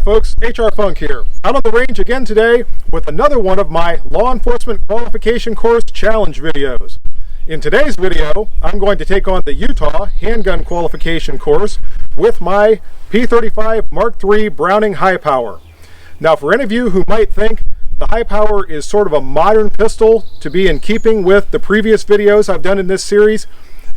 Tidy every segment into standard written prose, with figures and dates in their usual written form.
folks, HR Funk here, out on the range again today with another one of my law enforcement qualification course challenge videos. In today's video, I'm going to take on the Utah handgun qualification course with my P35 Mark III Browning High Power. Now, for any of you who might think the High Power is sort of a modern pistol to be in keeping with the previous videos I've done in this series,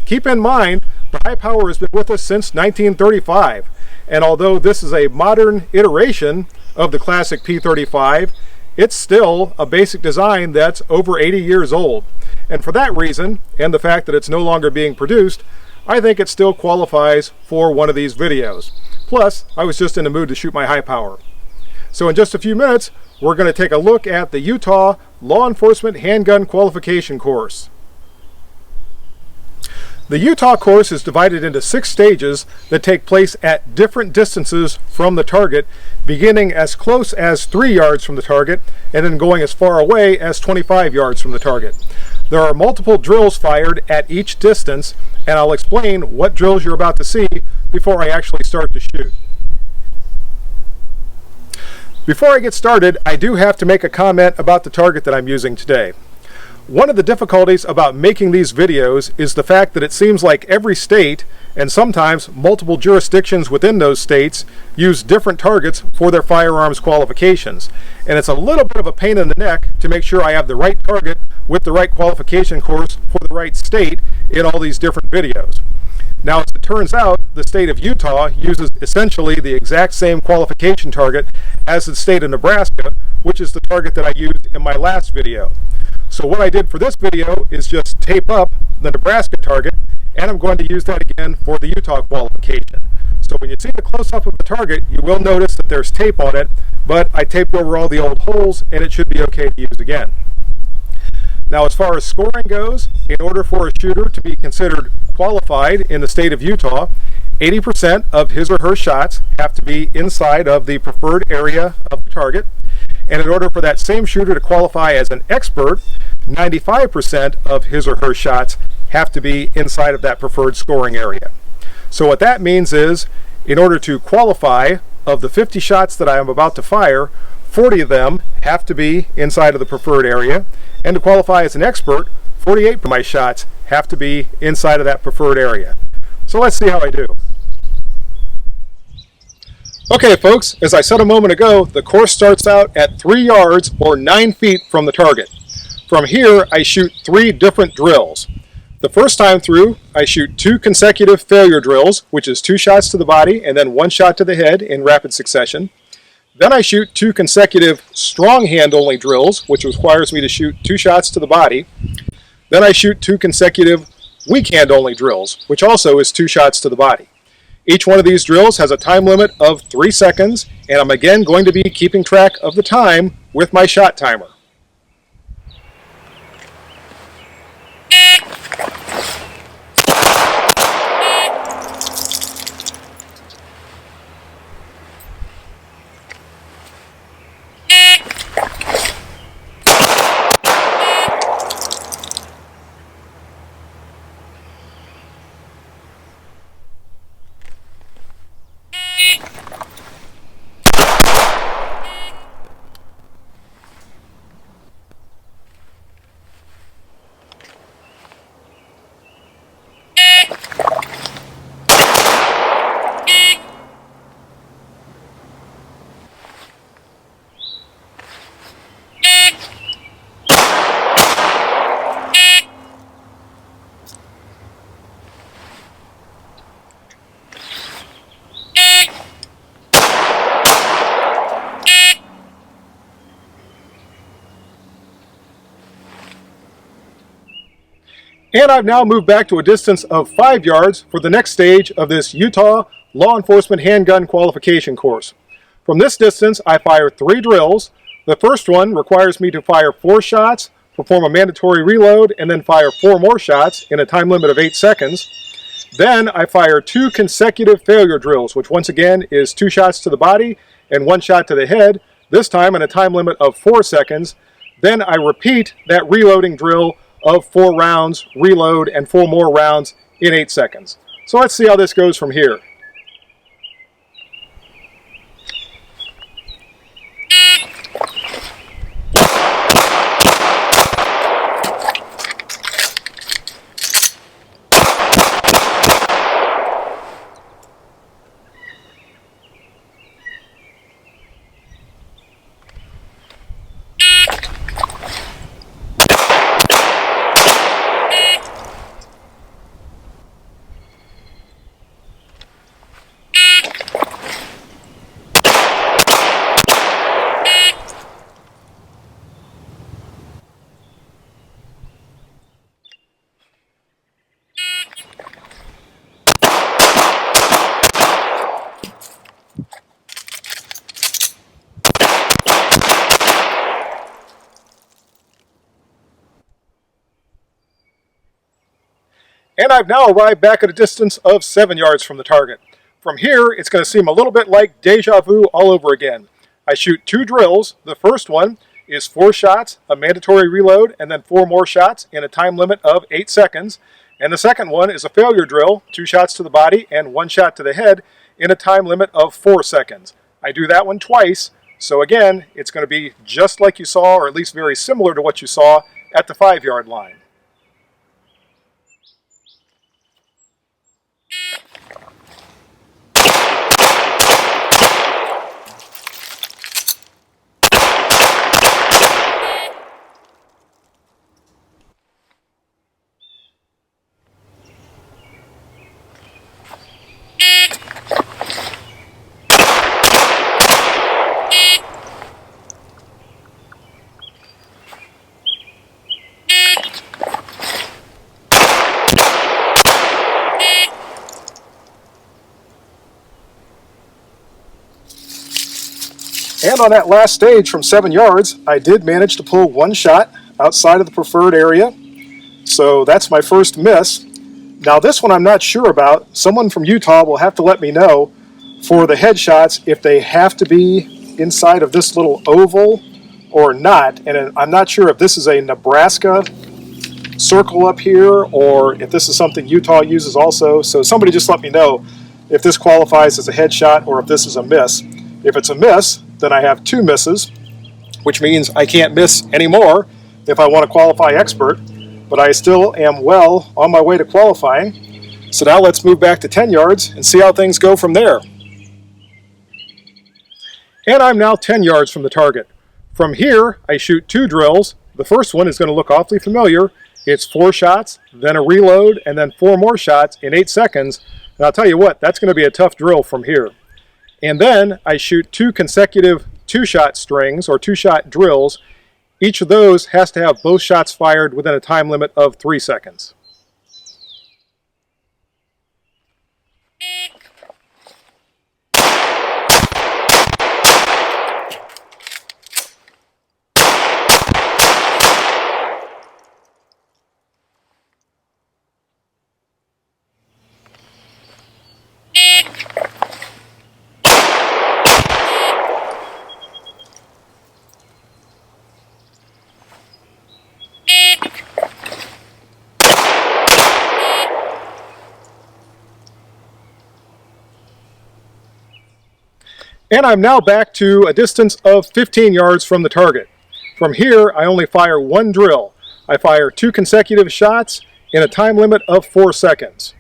keep in mind the High Power has been with us since 1935. And although this is a modern iteration of the classic P35, it's still a basic design that's over 80 years old. And for that reason, and the fact that it's no longer being produced, I think it still qualifies for one of these videos. Plus, I was just in the mood to shoot my High Power. So in just a few minutes, we're going to take a look at the Utah Law Enforcement Handgun Qualification course. The Utah course is divided into 6 stages that take place at different distances from the target, beginning as close as 3 yards from the target and then going as far away as 25 yards from the target. There are multiple drills fired at each distance, and I'll explain what drills you're about to see before I actually start to shoot. Before I get started, I do have to make a comment about the target that I'm using today. One of the difficulties about making these videos is the fact that it seems like every state, and sometimes multiple jurisdictions within those states, use different targets for their firearms qualifications. And it's a little bit of a pain in the neck to make sure I have the right target with the right qualification course for the right state in all these different videos. Now, as it turns out, the state of Utah uses essentially the exact same qualification target as the state of Nebraska, which is the target that I used in my last video. So what I did for this video is just tape up the Nebraska target, and I'm going to use that again for the Utah qualification. So when you see the close-up of the target, you will notice that there's tape on it, but I taped over all the old holes, and it should be okay to use again. Now, as far as scoring goes, in order for a shooter to be considered qualified in the state of Utah, 80% of his or her shots have to be inside of the preferred area of the target. And in order for that same shooter to qualify as an expert, 95% of his or her shots have to be inside of that preferred scoring area. So what that means is, in order to qualify, of the 50 shots that I am about to fire, 40 of them have to be inside of the preferred area. And to qualify as an expert, 48 of my shots have to be inside of that preferred area. So let's see how I do. Okay folks, as I said a moment ago, the course starts out at 3 yards or 9 feet from the target. From here, I shoot 3 different drills. The first time through, I shoot 2 consecutive failure drills, which is 2 shots to the body and then 1 shot to the head in rapid succession. Then I shoot 2 consecutive strong hand only drills, which requires me to shoot 2 shots to the body. Then I shoot 2 consecutive weak hand only drills, which also is 2 shots to the body. Each one of these drills has a time limit of 3 seconds, and I'm again going to be keeping track of the time with my shot timer. And I've now moved back to a distance of 5 yards for the next stage of this Utah Law Enforcement Handgun Qualification course. From this distance, I fire 3 drills. The first one requires me to fire 4 shots, perform a mandatory reload, and then fire 4 more shots in a time limit of 8 seconds. Then I fire 2 consecutive failure drills, which once again is 2 shots to the body and 1 shot to the head, this time in a time limit of 4 seconds. Then I repeat that reloading drill of 4 rounds, reload, and 4 more rounds in 8 seconds. So let's see how this goes from here. And I've now arrived back at a distance of 7 yards from the target. From here, it's going to seem a little bit like deja vu all over again. I shoot 2 drills. The first one is 4 shots, a mandatory reload, and then 4 more shots in a time limit of 8 seconds. And the second one is a failure drill, 2 shots to the body and 1 shot to the head in a time limit of 4 seconds. I do that one twice, so again, it's going to be just like you saw, or at least very similar to what you saw at the 5-yard line. And on that last stage from 7 yards, I did manage to pull 1 shot outside of the preferred area. So that's my first miss. Now this one I'm not sure about. Someone from Utah will have to let me know for the headshots if they have to be inside of this little oval or not. And I'm not sure if this is a Nebraska circle up here or if this is something Utah uses also. So somebody just let me know if this qualifies as a headshot or if this is a miss. If it's a miss, then I have 2 misses, which means I can't miss anymore if I want to qualify expert, but I still am well on my way to qualifying. So now let's move back to 10 yards and see how things go from there. And I'm now 10 yards from the target. From here, I shoot 2 drills. The first one is going to look awfully familiar. It's 4 shots, then a reload, and then 4 more shots in 8 seconds. And I'll tell you what, that's going to be a tough drill from here. And then I shoot 2 consecutive 2-shot strings or 2-shot drills. Each of those has to have both shots fired within a time limit of 3 seconds. And I'm now back to a distance of 15 yards from the target. From here, I only fire 1 drill. I fire 2 consecutive shots in a time limit of 4 seconds.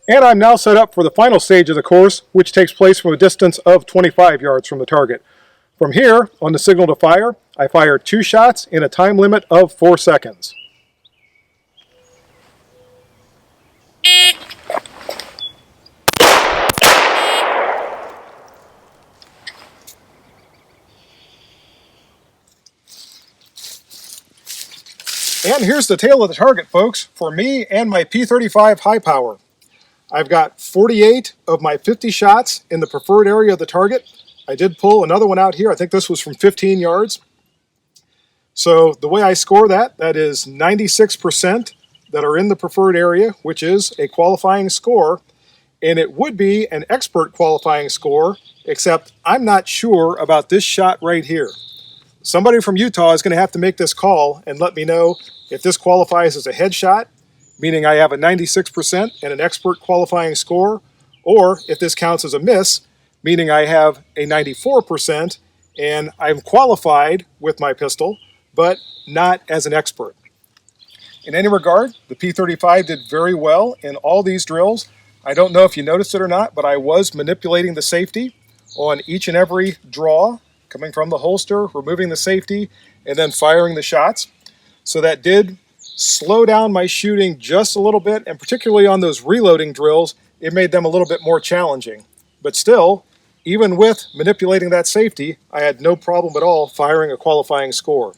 And I'm now set up for the final stage of the course, which takes place from a distance of 25 yards from the target. From here, on the signal to fire, I fire 2 shots in a time limit of 4 seconds. And here's the tail of the target, folks, for me and my P35 high power. I've got 48 of my 50 shots in the preferred area of the target. I did pull another one out here. I think this was from 15 yards. So the way I score that is 96% that are in the preferred area, which is a qualifying score. And it would be an expert qualifying score, except I'm not sure about this shot right here. Somebody from Utah is going to have to make this call and let me know if this qualifies as a headshot, meaning I have a 96% and an expert qualifying score, or if this counts as a miss, meaning I have a 94% and I'm qualified with my pistol, but not as an expert. In any regard, the P35 did very well in all these drills. I don't know if you noticed it or not, but I was manipulating the safety on each and every draw, coming from the holster, removing the safety, and then firing the shots. So that did slow down my shooting just a little bit, and particularly on those reloading drills, it made them a little bit more challenging. But still, even with manipulating that safety, I had no problem at all firing a qualifying score.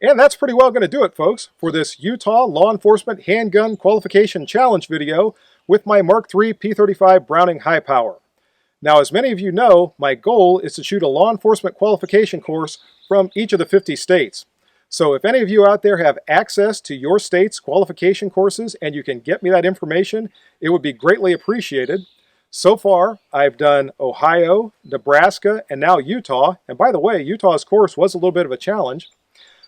And that's pretty well going to do it, folks, for this Utah Law Enforcement Handgun Qualification Challenge video with my Mark III P35 Browning High Power. Now, as many of you know, my goal is to shoot a law enforcement qualification course from each of the 50 states. So if any of you out there have access to your state's qualification courses and you can get me that information, it would be greatly appreciated. So far, I've done Ohio, Nebraska, and now Utah. And by the way, Utah's course was a little bit of a challenge.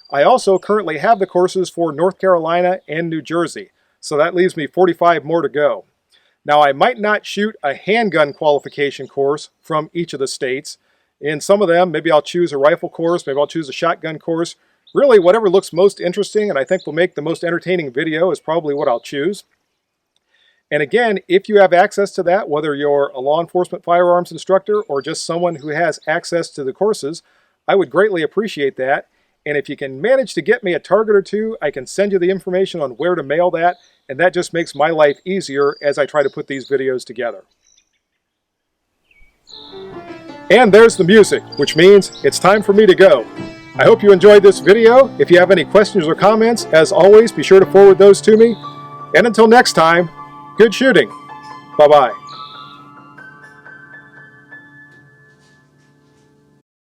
I also currently have the courses for North Carolina and New Jersey, so that leaves me 45 more to go. Now, I might not shoot a handgun qualification course from each of the states. In some of them, maybe I'll choose a rifle course, maybe I'll choose a shotgun course. Really, whatever looks most interesting and I think will make the most entertaining video is probably what I'll choose. And again, if you have access to that, whether you're a law enforcement firearms instructor or just someone who has access to the courses, I would greatly appreciate that. And if you can manage to get me a target or two, I can send you the information on where to mail that, and that just makes my life easier as I try to put these videos together. And there's the music, which means it's time for me to go. I hope you enjoyed this video. If you have any questions or comments, as always, be sure to forward those to me. And until next time, good shooting. Bye-bye.